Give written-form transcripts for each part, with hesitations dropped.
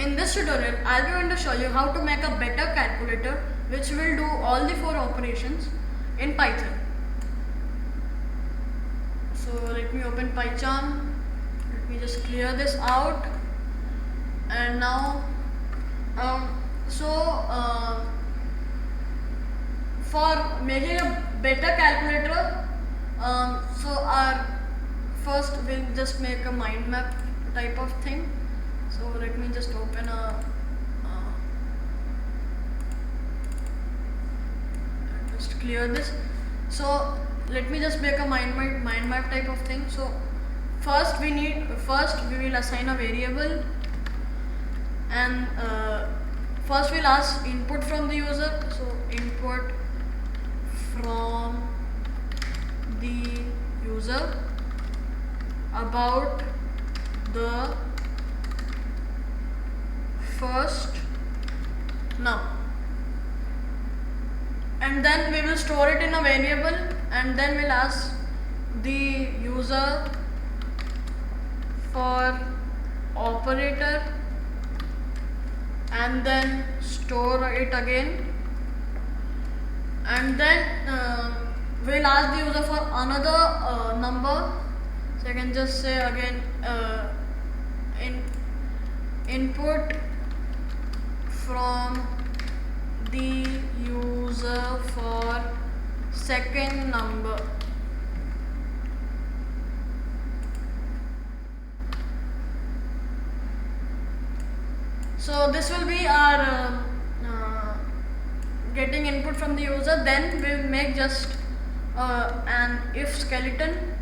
in this tutorial I'll be going to show you how to make a better calculator which will do all the 4 operations in Python. So let me open Python, let me just clear this out, and now for making a better calculator, so our first we'll just make a mind map type of thing. So let me just open just clear this. So let me just make a mind map type of thing. So first we will assign a variable, and first we'll ask input from the user. So input from the user about the first now, and then we will store it in a variable, and then we'll ask the user for operator, and then store it again, and then we'll ask the user for another number. So I can just say again input from the user for second number. So this will be our getting input from the user. Then we will make just an if skeleton.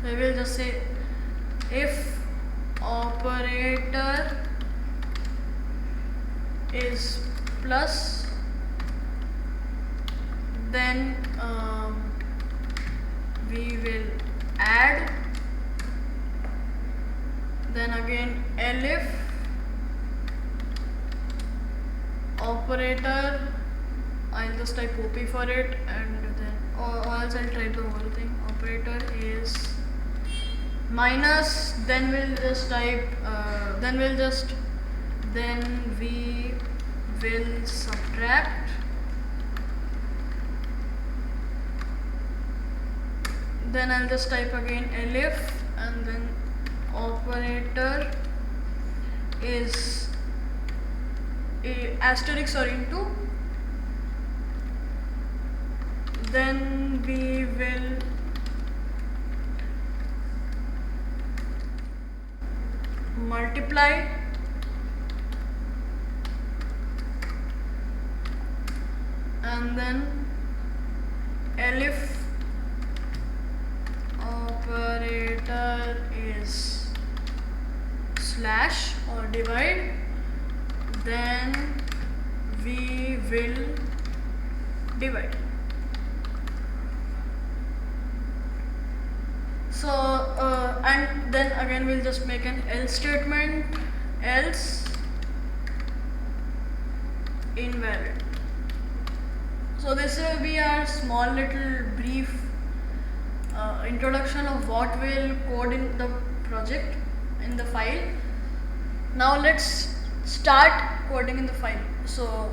So we will just say if operator is plus, then we will add, then again elif operator, I'll just type OP for it, and then or else I'll type the whole thing. Operator is minus, then we'll just type then we will subtract, then I'll just type again elif, and then operator is asterisk or into, then we will multiply, and then elif operator is slash or divide, then we will divide. So and then again we'll just make an else statement, else invalid. So this will be our small little brief introduction of what we'll code in the project, in the file. Now let's start coding in the file. So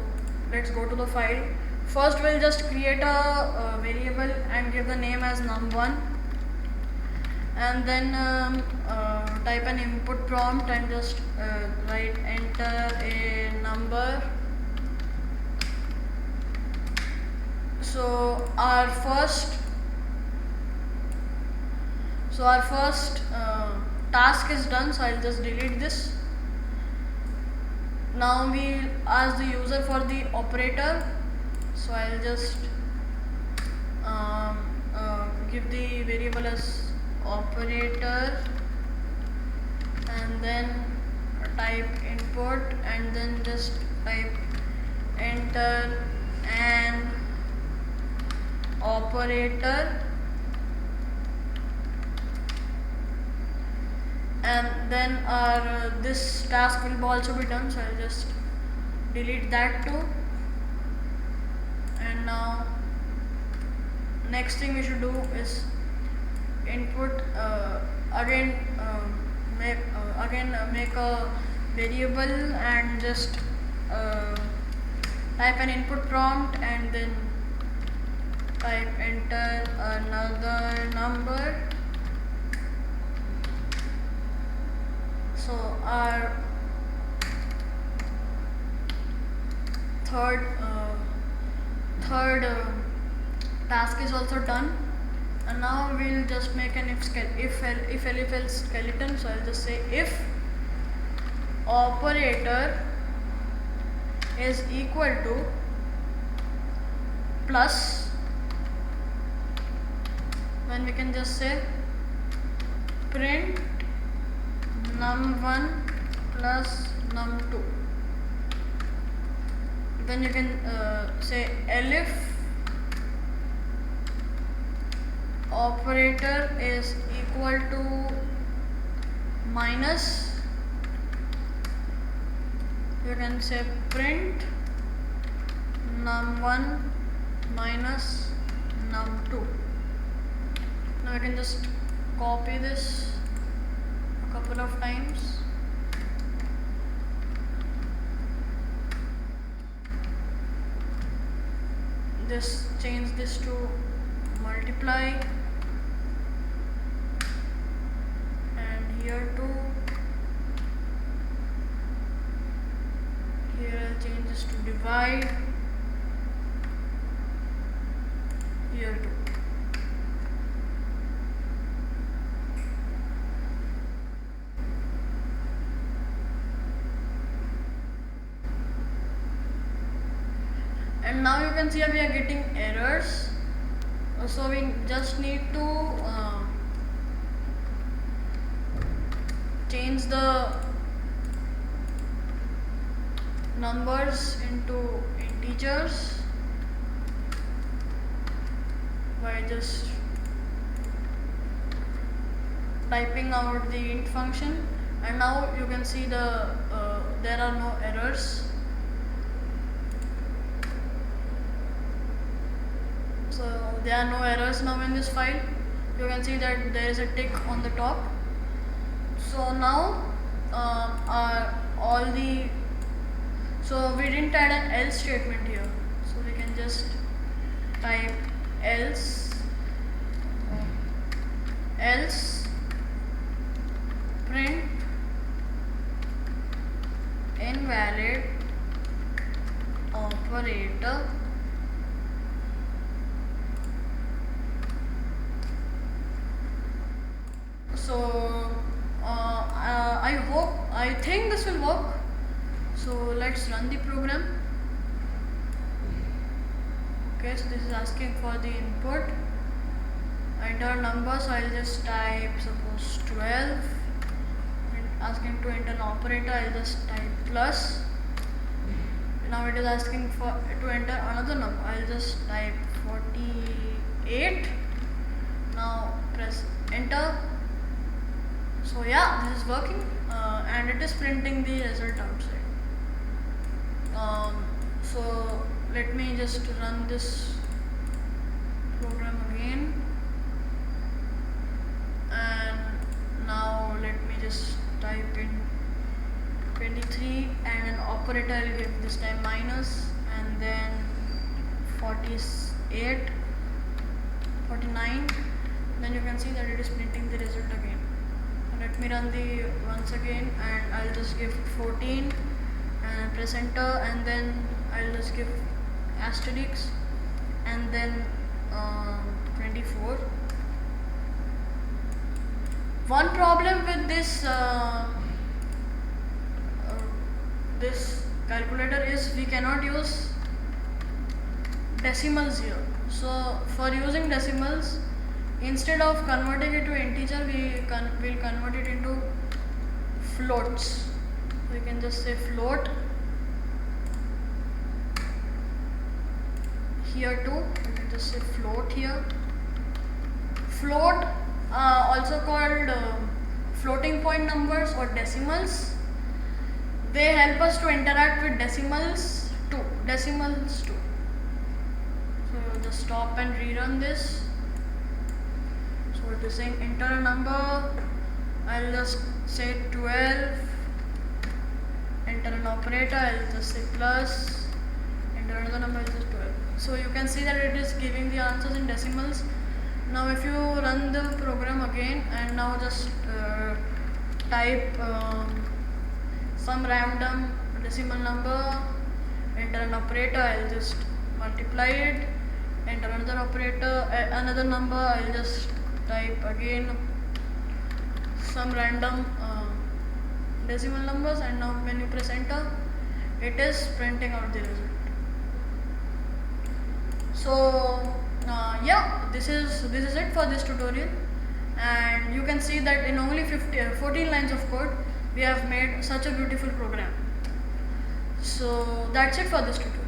let's go to the file. First we'll just create a variable and give the name as num1, and then type an input prompt and just write enter a number. So our first task is done, so I'll just delete this. Now we'll ask the user for the operator, so I'll just give the variable as operator, and then type input, and then just type enter an operator, and then our this task will also be done, so I'll just delete that too. And now next thing we should do is input again make a variable and just type an input prompt and then type enter another number. So our third task is also done, and now we'll just make an if else skeleton. So I'll just say if operator is equal to plus, then we can just say print num1 plus num2. Then you can say elif operator is equal to minus, you can say print num1 minus num2. Now you can just copy this a couple of times. Just change this to multiply, and here too. Here I'll change this to divide. Here too. And now you can see we are getting errors, so we just need to change the numbers into integers by just typing out the int function, and now you can see there are no errors. So there are no errors now in this file. You can see that there is a tick on the top. So now so we didn't add an else statement here, so we can just type else print invalid operator So I think this will work. So let's run the program. Okay, so this is asking for the input. Enter number, so I'll just type suppose 12. And asking to enter an operator, I'll just type plus. Now it is asking to enter another number. I'll just type 48. Now press enter. So yeah, this is working, and it is printing the result outside. So let me just run this program again, and now let me just type in 23 and an operator I'll give this time minus, and then 48, 49. Then you can see that it is printing the result again. Let me run the once again, and I'll just give 14 and press enter, and then I'll just give asterisk and then 24. One problem with this this calculator is we cannot use decimals here. So for using decimals, instead of converting it to integer, we'll convert it into floats. We can just say float. Here too, we can just say float here. Float, also called floating point numbers or decimals, they help us to interact with decimals too. So just stop and rerun this. So it is saying enter a number. I'll just say 12 enter an operator, I'll just say plus, enter another number, I'll just 12. So you can see that it is giving the answers in decimals. Now if you run the program again and now just type some random decimal number, enter an operator, I'll just multiply it, enter another operator, another number, I'll just type again some random decimal numbers, and now when you press enter, it is printing out the result. So yeah, this is it for this tutorial, and you can see that in only 14 lines of code we have made such a beautiful program. So that's it for this tutorial.